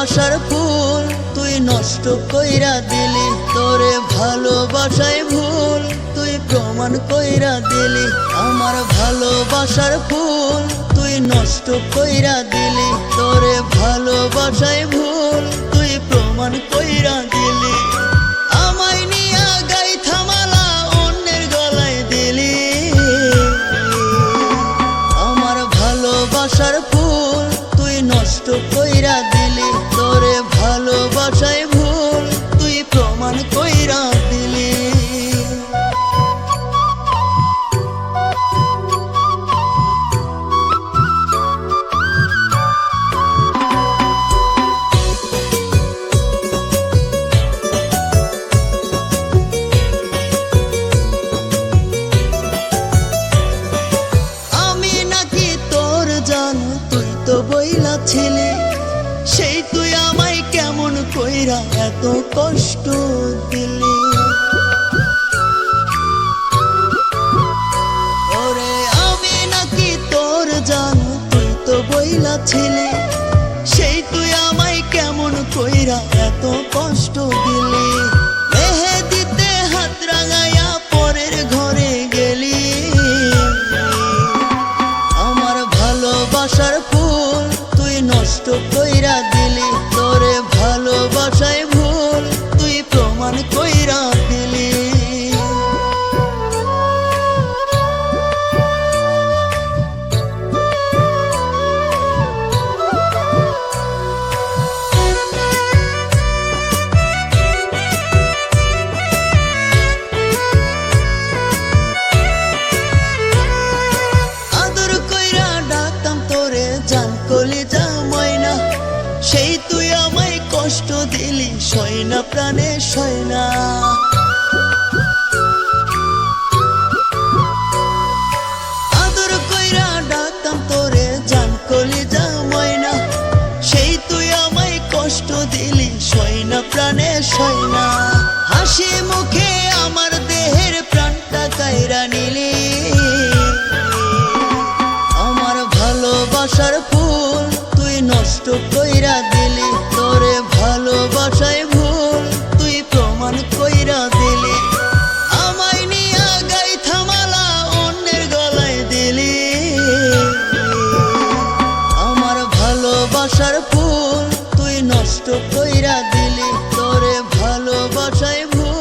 ভালোবাসার ফুল তুই নষ্ট কইরা দিলি, তোরে ভালোবাসায় ভুল তুই প্রমাণ কইরা দিলি। আমার ভালোবাসার ফুল তুই নষ্ট কইরা দিলি, তোরে ভালোবাসায় ভুল তুই প্রমাণ কইরা দিলি। আমায় নিয়া গাইথা মালা অন্যের গলায় দিলি। আমার ভালোবাসার ফুল তুই নষ্ট কইরা দিলি, তোরে ভালোবাসায় ভুল তুই প্রমাণ কইরা দিলি। আমি নাকি তোর জান তুই তো বইলা ছিলি, সেই তুই আমায় কেমন কইরা এত কষ্ট দিলি। ওরে আমি নাকি তোর জান তুই তো বইলা ছিলি, সেই তুই আমায় কেমন কইরা এত কষ্ট দিলি। মেহেদিতে হাত রাঙাইয়া পরের ঘরে গেলি। আমার ভালোবাসার ফুল তুই নষ্ট কইরা দিলি, তোরে ভালোবাসায় ভুল তুই প্রমাণ কইরা দিলি। আদর কইরা ডাকতাম তোরে জান কলিজা ময়না, সেই তুই আমায় কষ্ট দিলি সয়না প্রাণে সয়না। আদর কইরা ডাকতাম তোরে জান কলিজা ময়না, সেই তুই আমায় কষ্ট দিলি সয়না প্রাণে সয়না। হাসি মুখে আমার দেহের প্রাণটা কাইরা নিলি। আমার ভালোবাসার ফুল তুই নষ্ট কইরা দিলি, তোরে ভালোবাসায় ভুল তুই প্রমাণ কইরা দিলি। আমায় নিয়া গাইথা মালা অন্যের গলায় দিলি। আমার ভালোবাসার ফুল তুই নষ্ট কইরা দিলি, তোরে ভালোবাসায় ভুল